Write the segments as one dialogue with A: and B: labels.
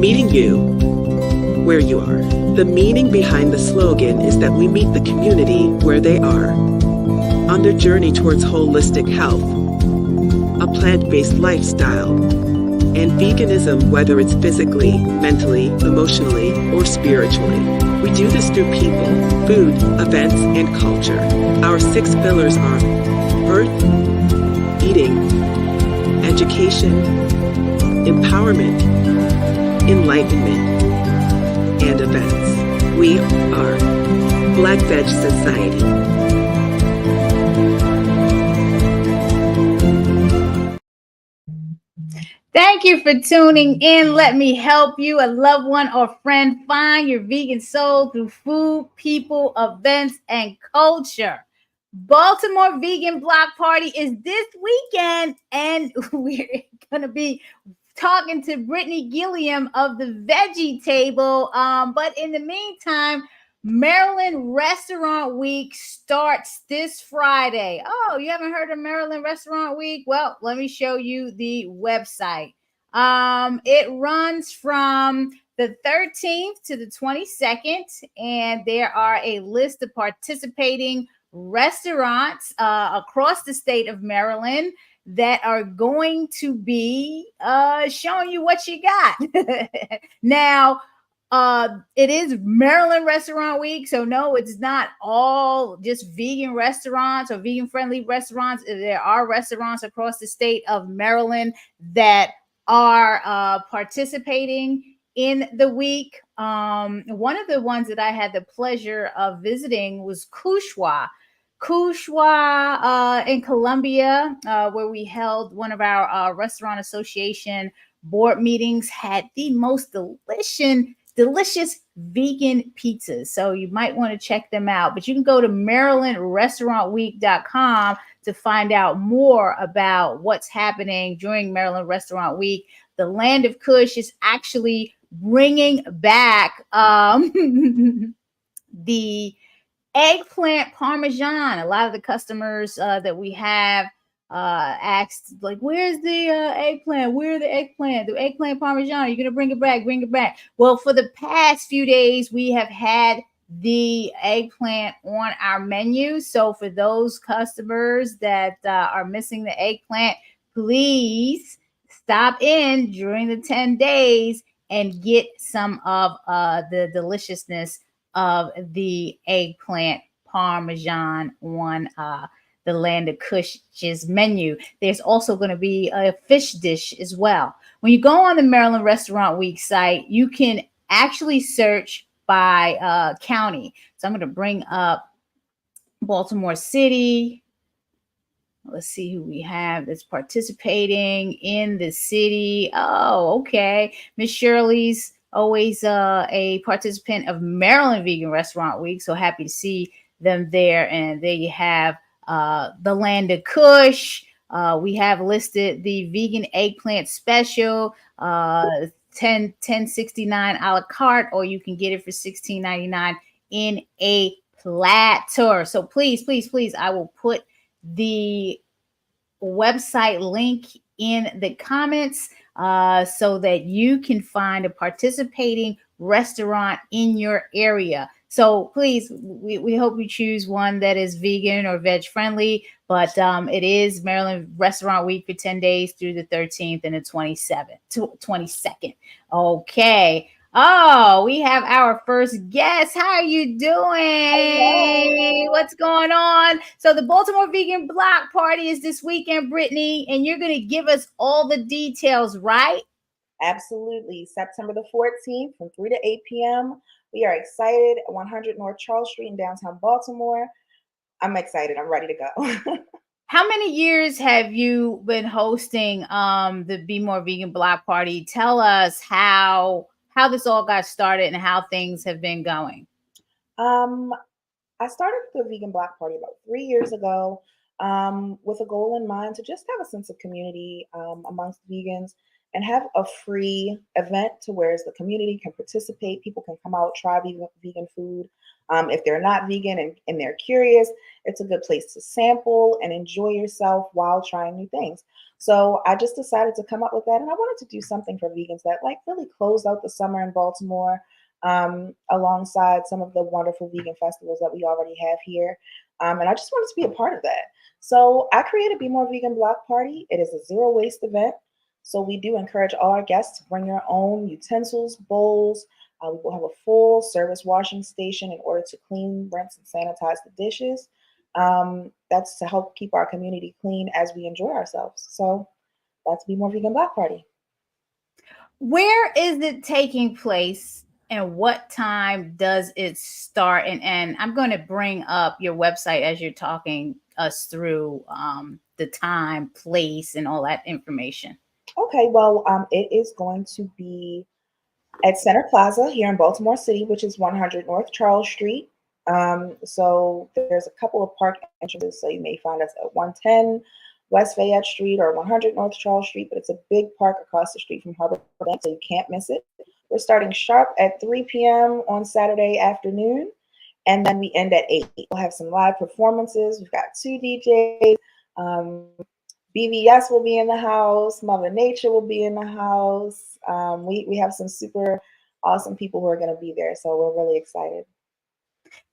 A: meeting you where you are. The meaning behind the slogan is that we meet the community where they are, on their journey towards holistic health, a plant-based lifestyle, and veganism, whether it's physically, mentally, emotionally, or spiritually. We do this through people, food, events, and culture. Our 6 pillars are birth, eating, education, empowerment, enlightenment, and events. We are Black Veg Society.
B: Thank you for tuning in. Let me help you, a loved one or friend, find your vegan soul through food, people, events, and culture. Baltimore Vegan Block Party is this weekend, and we're going to be talking to Brittany Gilliam of the Veggie Table. But in the meantime, Maryland Restaurant Week starts this Friday. Oh, you haven't heard of Maryland Restaurant Week? Well, let me show you the website. It runs from the 13th to the 22nd, and there are a list of participating restaurants across the state of Maryland that are going to be showing you what you got. Now, it is Maryland Restaurant Week, so no, it's not all just vegan restaurants or vegan friendly restaurants. There are restaurants across the state of Maryland that are participating in the week. One of the ones that I had the pleasure of visiting was Kushwa in Columbia, where we held one of our restaurant association board meetings, had the most delicious vegan pizzas. So you might want to check them out. But you can go to marylandrestaurantweek.com to find out more about what's happening during Maryland Restaurant Week. The Land of Kush is actually bringing back the eggplant parmesan. A lot of the customers that we have asked, like, where's the eggplant? Where are the eggplant? The eggplant parmesan, are you going to bring it back? Bring it back. Well, for the past few days, we have had the eggplant on our menu. So for those customers that are missing the eggplant, please stop in during the 10 days and get some of the deliciousness of the eggplant parmesan on the Land of Kush's menu. There's also going to be a fish dish as well. When you go on the Maryland Restaurant Week site, you can actually search by county. So I'm going to bring up Baltimore City. Let's see who we have that's participating in the city. Oh, okay. Miss Shirley's always a participant of Maryland Vegan Restaurant Week. So happy to see them there. And there you have the Land of Kush. We have listed the vegan eggplant special, $10.69 a la carte, or you can get it for $16.99 in a platter. So please, I will put the website link in the comments so that you can find a participating restaurant in your area. So please, we hope you choose one that is vegan or veg friendly, but it is Maryland Restaurant Week for 10 days through the 13th and the 22nd. Okay. Oh, we have our first guest. How are you doing? Hello. What's going on? So the Baltimore Vegan Block Party is this weekend, Brittany, and you're going to give us all the details, right?
C: Absolutely. September the 14th from 3 to 8 p.m. We are excited. 100 North Charles Street in downtown Baltimore. I'm excited. I'm ready to go.
B: How many years have you been hosting the Be More Vegan Block Party? Tell us how this all got started and how things have been going.
C: I started the Vegan Block Party about 3 years ago with a goal in mind to just have a sense of community amongst vegans and have a free event to where the community can participate. People can come out, try vegan food. If they're not vegan and they're curious, it's a good place to sample and enjoy yourself while trying new things. So I just decided to come up with that, and I wanted to do something for vegans that like really closed out the summer in Baltimore, alongside some of the wonderful vegan festivals that we already have here. And I just wanted to be a part of that. So I created Be More Vegan Block Party. It is a zero waste event. So we do encourage all our guests to bring their own utensils, bowls. We will have a full service washing station in order to clean, rinse, and sanitize the dishes. That's to help keep our community clean as we enjoy ourselves. So that's Be More Vegan Block Party.
B: Where is it taking place and what time does it start? And I'm going to bring up your website as you're talking us through the time, place, and all that information.
C: Okay, well, it is going to be at Center Plaza here in Baltimore City, which is 100 North Charles Street. So there's a couple of park entrances. So you may find us at 110 West Fayette Street or 100 North Charles Street, but it's a big park across the street from Harbor Bank, so you can't miss it. We're starting sharp at 3 p.m. on Saturday afternoon, and then we end at 8. We'll have some live performances. We've got 2 DJs. BVS will be in the house. Mother Nature will be in the house. We have some super awesome people who are going to be there, so we're really excited.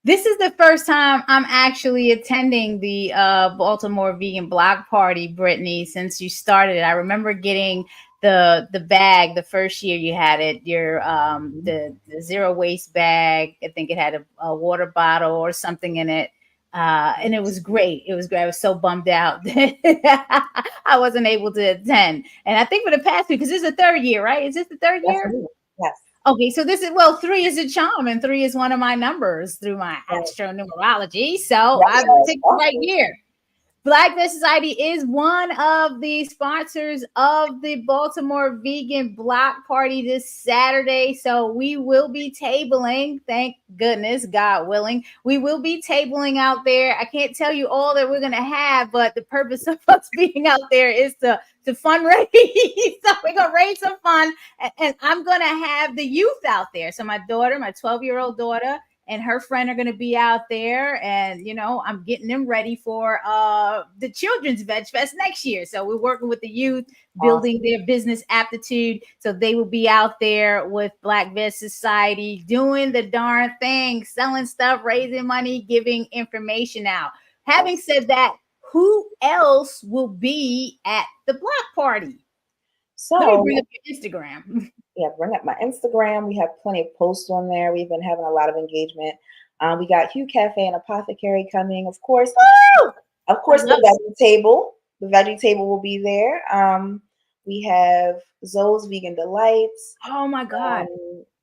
B: This is the first time I'm actually attending the Baltimore Vegan Block Party, Brittany, since you started it. I remember getting the bag the first year you had it, your the zero waste bag. I think it had a water bottle or something in it. And it was great. It was great. I was so bummed out that I wasn't able to attend. And I think for the past 2, because this is the 3rd year, right? Is this the 3rd year?
C: Yes.
B: Okay, so this is 3 is a charm, and 3 is one of my numbers through my astronumerology. So I picked the right year. Black Veg Society is one of the sponsors of the Baltimore Vegan Block Party this Saturday. So we will be tabling, thank goodness, God willing. We will be tabling out there. I can't tell you all that we're going to have, but the purpose of us being out there is to fundraise. So we're going to raise some fun. And I'm going to have the youth out there. So my daughter, my 12-year-old daughter, and her friend are going to be out there, and I'm getting them ready for the Children's Veg Fest next year. So we're working with the youth, building their business aptitude, so they will be out there with Black Veg Society doing the darn thing, selling stuff, raising money, giving information out. Having said that, who else will be at the block party?
C: So
B: let me bring up your Instagram.
C: Yeah, bring up my Instagram. We have plenty of posts on there. We've been having a lot of engagement. We got Hugh Cafe and Apothecary coming, of course. Of course, the veggie table. The veggie table will be there. We have Zoe's Vegan Delights.
B: Oh my God.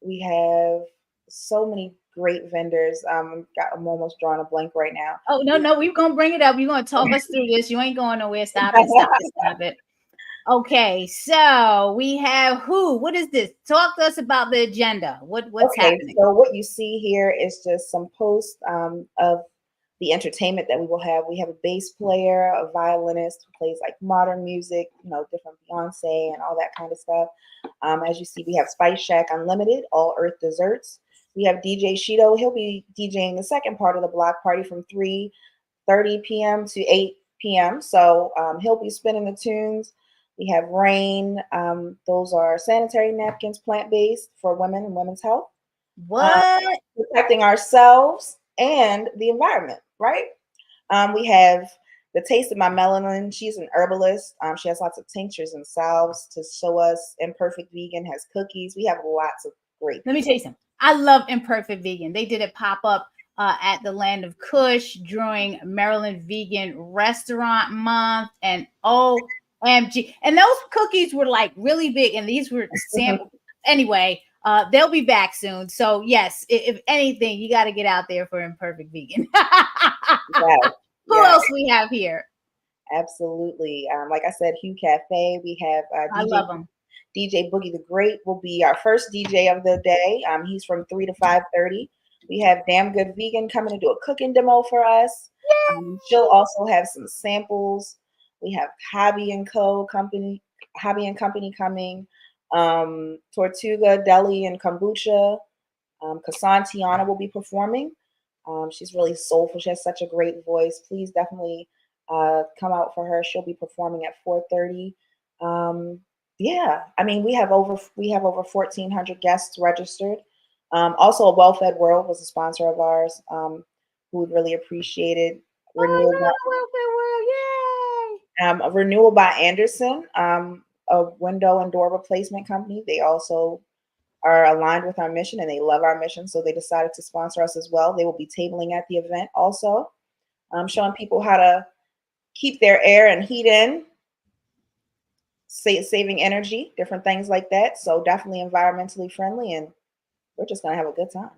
C: We have so many great vendors. I'm almost drawing a blank right now.
B: Oh, no, we're going to bring it up. You're going to talk us through this. You ain't going nowhere. Stop it. Okay, so we have who? What is this? Talk to us about the agenda. What's happening?
C: So what you see here is just some posts of the entertainment that we will have. We have a bass player, a violinist who plays like modern music, different Beyonce and all that kind of stuff. As you see, we have Spice Shack Unlimited, all earth desserts. We have DJ Shido. He'll be DJing the second part of the block party from 3:30 p.m. to 8 p.m. So he'll be spinning the tunes. We have Rain. Those are sanitary napkins, plant-based for women and women's health.
B: What?
C: Protecting ourselves and the environment, right? We have the Taste of My Melanin. She's an herbalist. She has lots of tinctures and salves to show us. Imperfect Vegan has cookies. We have lots of great.
B: Let me tell you something. I love Imperfect Vegan. They did a pop-up at the Land of Kush during Maryland Vegan Restaurant Month, and OMG. And those cookies were like really big, and these were samples. Anyway, they'll be back soon. So yes, if anything, you got to get out there for Imperfect Vegan. Who else we have here?
C: Absolutely. Like I said, Hugh Cafe. We have
B: I love them.
C: DJ Boogie the Great will be our first DJ of the day. He's from 3 to 5:30. We have Damn Good Vegan coming to do a cooking demo for us. She'll also have some samples. We have Hobby and Company coming. Tortuga, Deli, and Kombucha. Kasan Tiana will be performing. She's really soulful. She has such a great voice. Please definitely come out for her. She'll be performing at 4:30. Yeah, I mean, we have over 1,400 guests registered. Also, a Well-Fed World was a sponsor of ours, who would really appreciate it.
B: Oh
C: Renewal,
B: my God, Well-Fed World, yay!
C: Renewal by Anderson, a window and door replacement company. They also are aligned with our mission and they love our mission, so they decided to sponsor us as well. They will be tabling at the event also, showing people how to keep their air and heat in, saving energy, different things like that. So definitely environmentally friendly, and we're just gonna have a good time.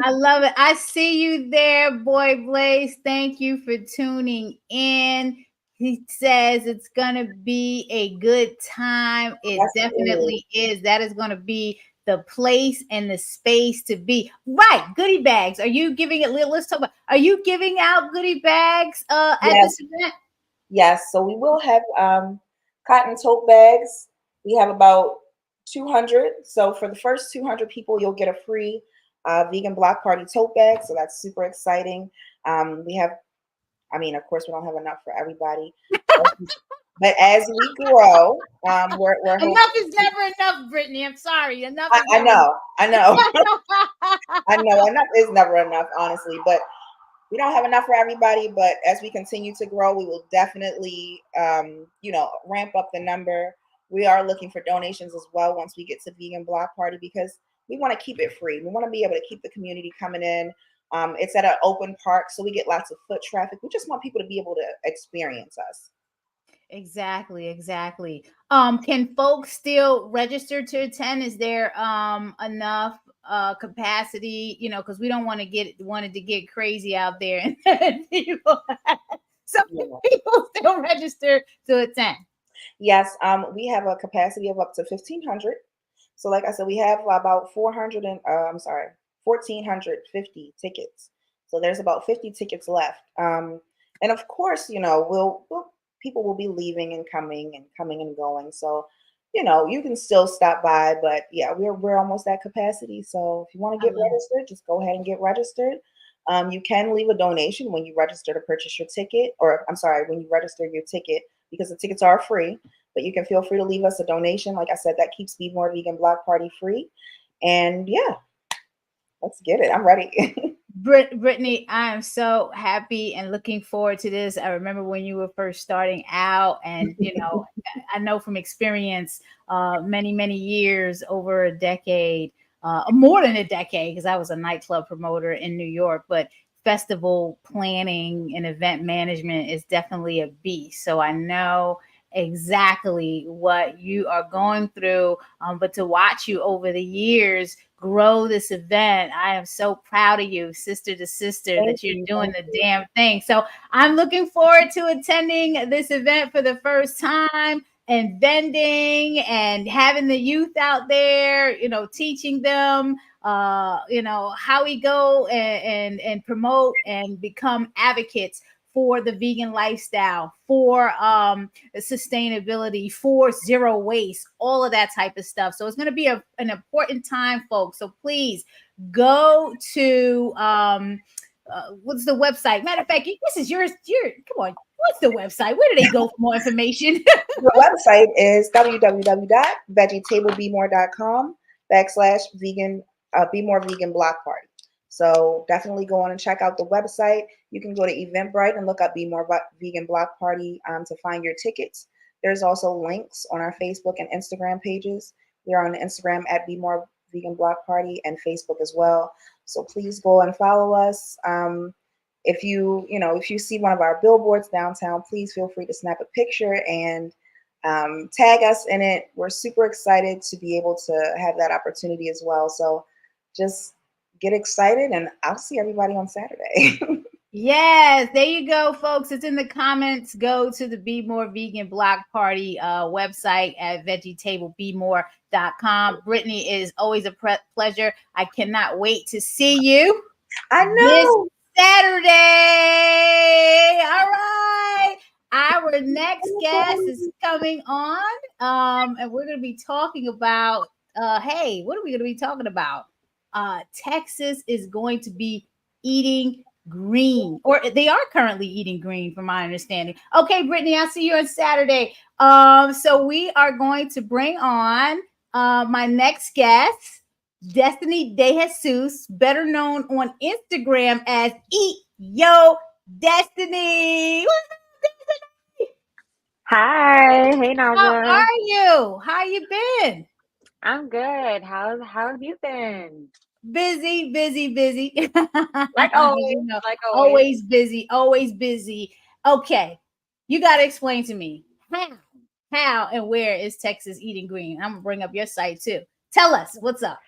B: I love it. I see you there, Boy Blaze. Thank you for tuning in. He says it's gonna be a good time. It
C: Yes, it is.
B: definitely is. That is gonna be the place and the space to be. Right, goodie bags. Are you giving it? Let's talk about. Are you giving out goodie bags at
C: Yes,
B: this event?
C: yes. So we will have cotton tote bags. We have about 200. So for the first 200 people, you'll get a free vegan block party tote bag. So that's super exciting. We have, I mean, of course, we don't have enough for everybody, but as we grow, we're hoping.
B: Enough is never enough, Brittany. I'm sorry. Enough is
C: I
B: never
C: know, I know,
B: enough.
C: I know. Enough is never enough, honestly. But we don't have enough for everybody. But as we continue to grow, we will definitely, ramp up the number. We are looking for donations as well once we get to Vegan Block Party, because we want to keep it free. We want to be able to keep the community coming in. It's at an open park, so we get lots of foot traffic. We just want people to be able to experience us.
B: Exactly. Can folks still register to attend? Is there enough capacity? Because we don't want to wanted to get crazy out there and people some
C: Yeah.
B: people still register to attend.
C: Yes, we have a capacity of up to 1,500. So, like I said, we have about 400 and 1,450 tickets. So there's about 50 tickets left. And of course, people will be leaving and coming and going. So, you can still stop by, but yeah, we're almost at capacity. So if you want to
B: I
C: get
B: love it.
C: registered, just go ahead and get registered. You can leave a donation when you register to purchase your ticket, or I'm sorry, when you register your ticket, because the tickets are free. But you can feel free to leave us a donation. Like I said, that keeps Be More Vegan Block Party free. And yeah, let's get it. I'm ready.
B: Brittany, I am so happy and looking forward to this. I remember when you were first starting out, and I know from experience, many years, over a decade, more than a decade, because I was a nightclub promoter in New York. But festival planning and event management is definitely a beast. So I know exactly what you are going through. But to watch you over the years grow this event, I am so proud of you, sister to sister,
C: Thank
B: that you're
C: you.
B: doing
C: Thank
B: the
C: you.
B: damn thing. So I'm looking forward to attending this event for the first time, and vending and having the youth out there, teaching them how we go and promote and become advocates for the vegan lifestyle, for sustainability, for zero waste, all of that type of stuff. So it's going to be an important time, folks. So please go to what's the website? Matter of fact, this is yours. Come on. What's the website? Where do they go for more information?
C: The website is www.veggietablebemore.com/vegan Be More Vegan Block Party. So definitely go on and check out the website. You can go to Eventbrite and look up Be More Vegan Block Party to find your tickets. There's also links on our Facebook and Instagram pages. We are on Instagram at Be More Vegan Block Party, and Facebook as well. So please go and follow us. If you see one of our billboards downtown, please feel free to snap a picture and tag us in it. We're super excited to be able to have that opportunity as well. So just get excited, and I'll see everybody on Saturday.
B: Yes, there you go, folks. It's in the comments. Go to the Be More Vegan Block Party website at veggietablebemore.com. Brittany, it is always a pleasure. I cannot wait to see you
C: I
B: this
C: know.
B: Saturday. All right. Our next guest is coming on, and we're going to be talking about, hey, what are we going to be talking about? Texas is going to be eating green, or they are currently eating green, from my understanding. Okay, Brittany, I'll see you on Saturday. So we are going to bring on my next guest, Destiny DeJesus, better known on Instagram as Eat Yo Destiny.
D: Hi, hey
B: How
D: Naijha.
B: are you? How you been?
D: I'm good. How have you been?
B: Busy, busy, busy.
D: Like always, like always.
B: Always busy, always busy. Okay, you got to explain to me how, and where is Texas eating green? I'm gonna bring up your site too. Tell us what's up.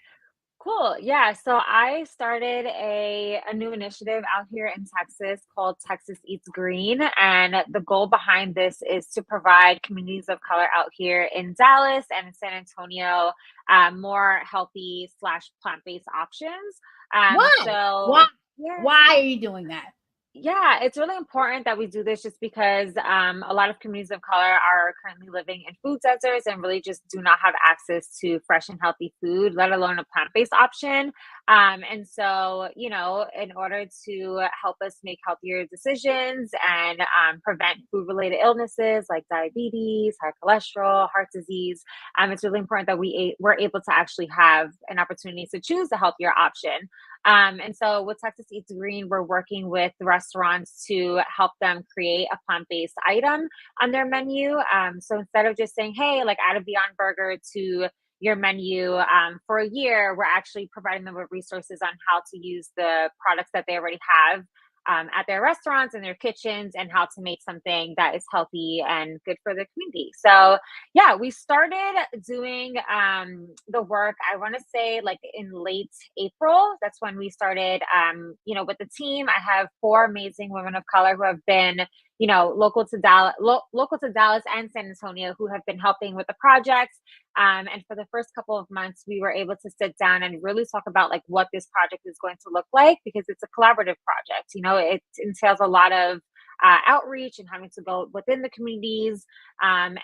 D: Cool. Yeah. So I started a new initiative out here in Texas called Texas Eats Green. And the goal behind this is to provide communities of color out here in Dallas and in San Antonio more healthy slash plant-based options.
B: Why? Why?
D: So yeah.
B: Why are you doing that?
D: Yeah, it's really important that we do this just because a lot of communities of color are currently living in food deserts and really just do not have access to fresh and healthy food, let alone a plant-based option. And so, in order to help us make healthier decisions and prevent food-related illnesses like diabetes, high cholesterol, heart disease, it's really important that we're able to actually have an opportunity to choose a healthier option. And so with Texas Eats Green, we're working with the restaurants to help them create a plant-based item on their menu. So instead of just saying, hey, like add a Beyond Burger to your menu for a year, we're actually providing them with resources on how to use the products that they already have at their restaurants and their kitchens, and how to make something that is healthy and good for the community. So yeah, we started doing the work, I want to say like in late April. That's when we started, with the team. I have 4 amazing women of color who have been, local to Dallas and San Antonio, who have been helping with the project. And for the first couple of months, we were able to sit down and really talk about like what this project is going to look like, because it's a collaborative project. It entails a lot of outreach and having to go within the communities. And,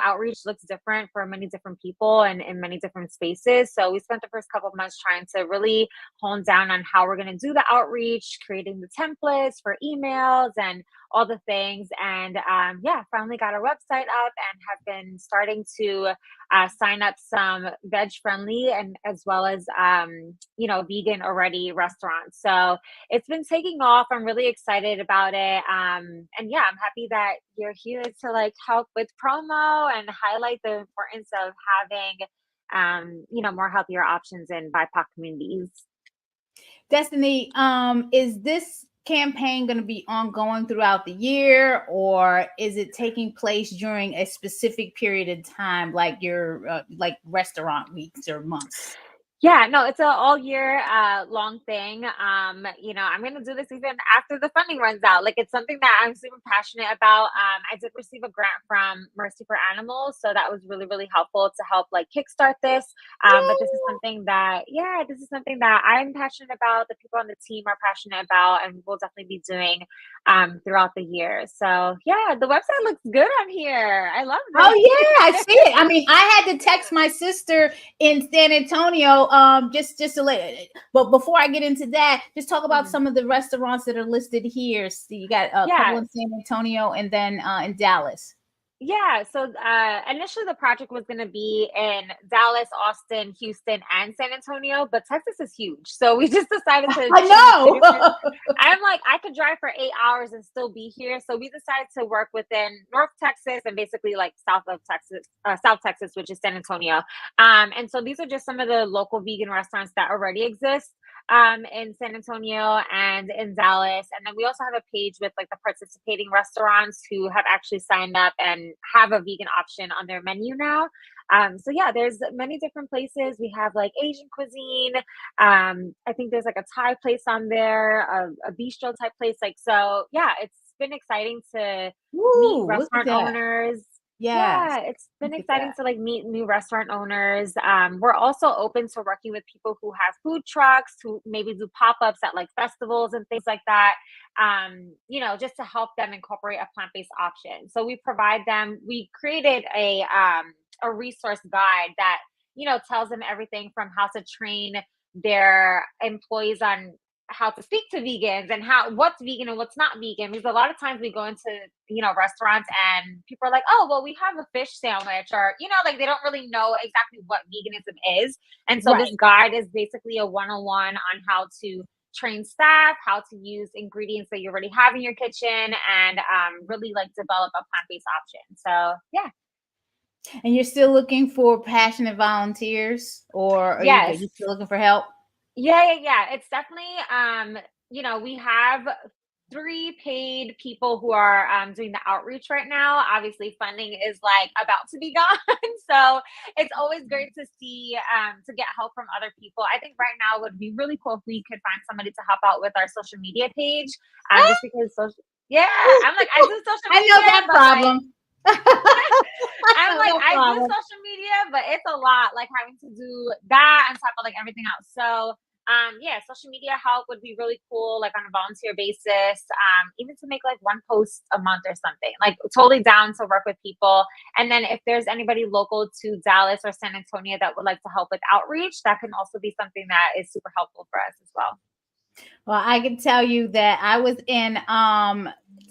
D: outreach looks different for many different people and in many different spaces. So we spent the first couple of months trying to really hone down on how we're going to do the outreach, creating the templates for emails and all the things. And finally got our website up and have been starting to sign up some veg friendly and as well as, vegan already restaurants. So it's been taking off. I'm really excited about it. And yeah, I'm happy that you're here to like help with promo and highlight the importance of having, more healthier options in BIPOC communities.
B: Destiny, is this campaign going to be ongoing throughout the year, or is it taking place during a specific period of time, like your like restaurant weeks or months?
D: Yeah, no, it's a all year long thing. I'm gonna do this even after the funding runs out. Like it's something that I'm super passionate about. I did receive a grant from Mercy for Animals, so that was really, really helpful to help like kickstart this. But this is something that I'm passionate about, the people on the team are passionate about, and we'll definitely be doing throughout the year. So yeah, the website looks good on here. I love it.
B: Oh yeah, I see it. I mean, I had to text my sister in San Antonio, just to let. But before I get into that, just talk about some of the restaurants that are listed here. So you got a couple in San Antonio, and then in Dallas.
D: Yeah, so initially the project was going to be in Dallas, Austin, Houston, and San Antonio, but Texas is huge. So we just decided to
B: I know.
D: I'm like, I could drive for 8 hours and still be here. So we decided to work within North Texas and basically like South Texas, which is San Antonio. And so these are just some of the local vegan restaurants that already exist in San Antonio and in Dallas. And then we also have a page with like the participating restaurants who have actually signed up and have a vegan option on their menu now. So yeah, there's many different places. We have like Asian cuisine. I think there's like a Thai place on there, a bistro type place. Like, so yeah, it's been exciting to meet restaurant owners. Yeah, it's been exciting to like meet new restaurant owners. We're also open to working with people who have food trucks, who maybe do pop-ups at like festivals and things like that. Just to help them incorporate a plant-based option. So we created a resource guide that, tells them everything from how to train their employees on how to speak to vegans and what's vegan and what's not vegan, because a lot of times we go into, restaurants and people are like, oh, well, we have a fish sandwich, or, like they don't really know exactly what veganism is. And so this guide is basically a one-on-one on how to train staff, how to use ingredients that you already have in your kitchen, and really like develop a plant-based option. So yeah.
B: And you're still looking for passionate volunteers, or are you
D: Yes.
B: good? You still looking for help?
D: Yeah. It's definitely, we have 3 paid people who are doing the outreach right now. Obviously, funding is like about to be gone. So it's always great to see, to get help from other people. I think right now it would be really cool if we could find somebody to help out with our social media page. Just because I'm like, I do social media.
B: I know that problem.
D: I'm like, I do social media, but it's a lot, like having to do that on top of like everything else. So social media help would be really cool, like on a volunteer basis, even to make like one post a month or something, like totally down to work with people. And then if there's anybody local to Dallas or San Antonio that would like to help with outreach, that can also be something that is super helpful for us as well.
B: Well, I can tell you that I was in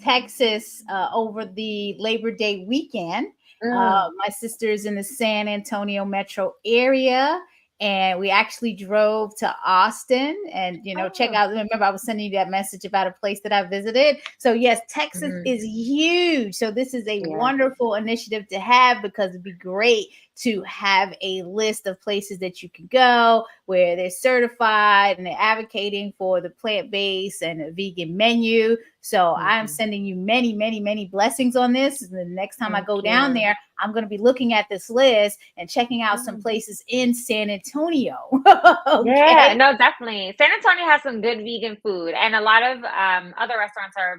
B: Texas over the Labor Day weekend. My sister's in the San Antonio metro area, and we actually drove to Austin and, check out. Remember, I was sending you that message about a place that I visited. So yes, Texas is huge. So this is a wonderful initiative to have, because it'd be great to have a list of places that you can go where they're certified and they're advocating for the plant-based and a vegan menu. So I'm sending you many, many, many blessings on this. And the next time I go down there, I'm going to be looking at this list and checking out some places in San Antonio. Okay?
D: Yeah, no, definitely. San Antonio has some good vegan food, and a lot of other restaurants are,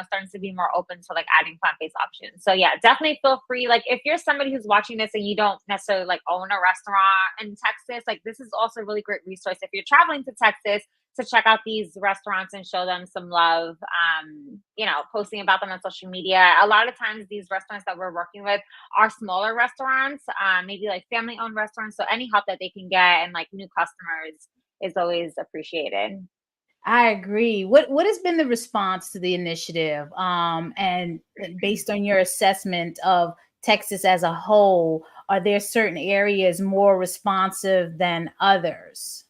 D: starting to be more open to like adding plant-based options. So yeah, definitely feel free. Like if you're somebody who's watching this and you don't necessarily like own a restaurant in Texas, like this is also a really great resource if you're traveling to Texas, to check out these restaurants and show them some love, posting about them on social media. A lot of times these restaurants that we're working with are smaller restaurants, maybe like family owned restaurants. So any help that they can get and like new customers is always appreciated.
B: I agree. What has been the response to the initiative? And based on your assessment of Texas as a whole, are there certain areas more responsive than others?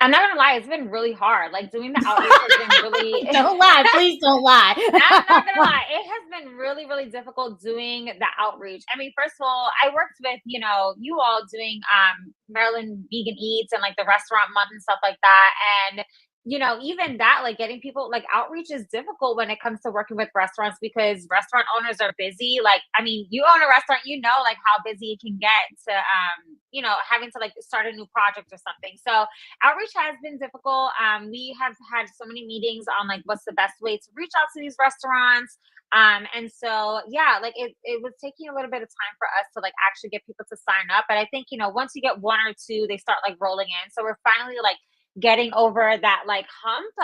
D: I'm not gonna lie, it's been really hard. Like doing the outreach has been really
B: Don't lie, please don't lie.
D: I'm not gonna lie, it has been really, really difficult doing the outreach. I mean, first of all, I worked with, you all doing Maryland Vegan Eats and like the restaurant month and stuff like that. And even that, like getting people, like outreach is difficult when it comes to working with restaurants, because restaurant owners are busy. Like, I mean, you own a restaurant, like how busy it can get to, having to like start a new project or something. So outreach has been difficult. We have had so many meetings on like what's the best way to reach out to these restaurants. And so, like it was taking a little bit of time for us to like actually get people to sign up. But I think, once you get 1 or 2, they start like rolling in. So we're finally like getting over that like hump,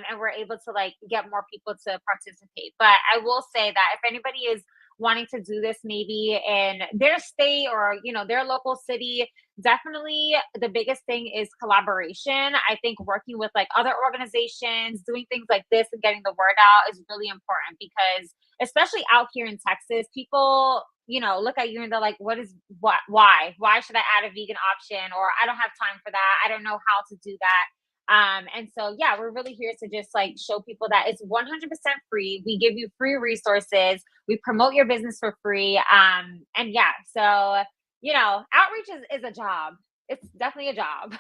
D: and we're able to like get more people to participate. But I will say that if anybody is wanting to do this maybe in their state or their local city, definitely the biggest thing is collaboration. I think working with like other organizations, doing things like this and getting the word out is really important, because especially out here in Texas, people look at you and they're like, why should I add a vegan option? Or I don't have time for that. I don't know how to do that. And so, we're really here to just like show people that it's 100% free. We give you free resources. We promote your business for free. So, outreach is a job. It's definitely a job.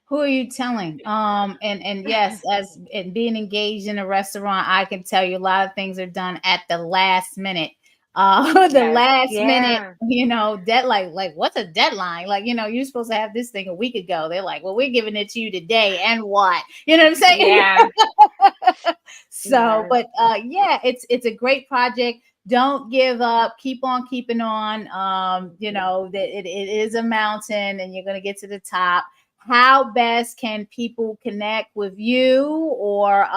B: Who are you telling? And yes, as in being engaged in a restaurant, I can tell you a lot of things are done at the last minute. Last minute, deadline. Like, what's a deadline? Like, you're supposed to have this thing a week ago. They're like, well, we're giving it to you today, and what? You know what I'm saying?
D: Yeah.
B: But it's a great project. Don't give up. Keep on keeping on. That it is a mountain, and you're gonna get to the top. How best can people connect with you or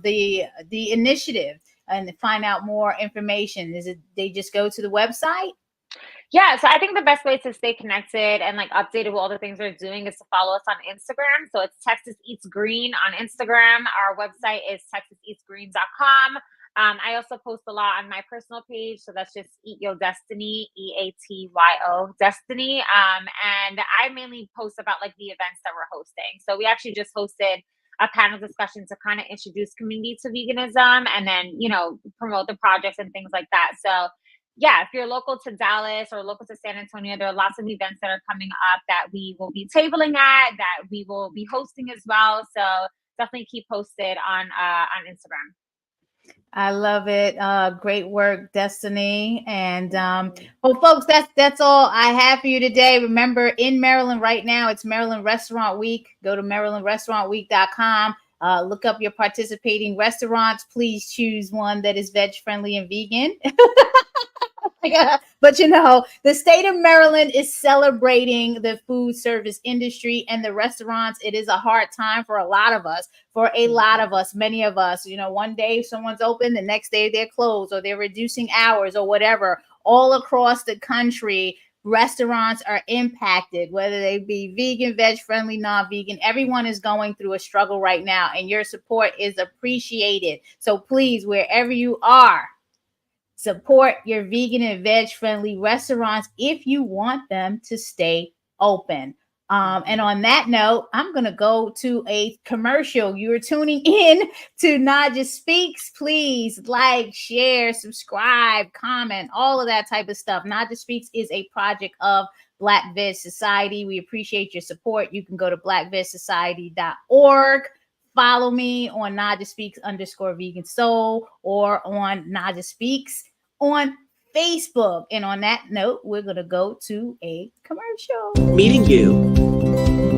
B: the initiative and find out more information? Is it they just go to the website?
D: Yeah, so I think the best way to stay connected and like updated with all the things we're doing is to follow us on Instagram. So it's Texas Eats Green on Instagram. Our website is texaseatsgreen.com. I also post a lot on my personal page. So that's just Eat Your Destiny, EATYO Destiny. And I mainly post about like the events that we're hosting. So we actually just hosted a panel discussion to kind of introduce community to veganism and then, promote the projects and things like that. So yeah, if you're local to Dallas or local to San Antonio, there are lots of events that are coming up that we will be tabling at, that we will be hosting as well. So definitely keep posted on Instagram.
B: I love it. Great work, Destiny. And well, folks, that's all I have for you today. Remember, in Maryland right now, it's Maryland Restaurant Week. Go to MarylandRestaurantWeek.com. Look up your participating restaurants. Please choose one that is veg friendly and vegan. But the state of Maryland is celebrating the food service industry and the restaurants. It is a hard time for a lot of us, many of us. One day someone's open, the next day they're closed, or they're reducing hours or whatever. All across the country, restaurants are impacted, whether they be vegan, veg friendly, non-vegan. Everyone is going through a struggle right now, and your support is appreciated. So please, wherever you are, support your vegan and veg friendly restaurants if you want them to stay open. And on that note, I'm going to go to a commercial. You're tuning in to Naijha Speaks. Please like, share, subscribe, comment, all of that type of stuff. Naijha Speaks is a project of Black Veg Society. We appreciate your support. You can go to blackvegsociety.org. Follow me on Naijha Speaks _vegan soul or on Naijha Speaks on Facebook. And on that note, we're going to go to a commercial.
A: Meeting you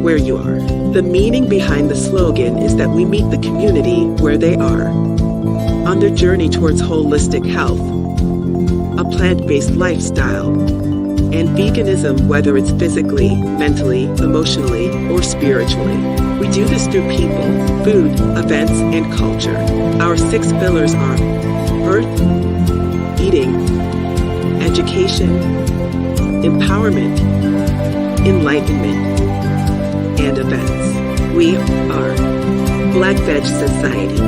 A: where you are. The meaning behind the slogan is that we meet the community where they are. On their journey towards holistic health, a plant-based lifestyle, and veganism, whether it's physically, mentally, emotionally, or spiritually. We do this through people, food, events, and culture. Our 6 pillars are earth, eating, education, empowerment, enlightenment, and events. We are Black Veg Society.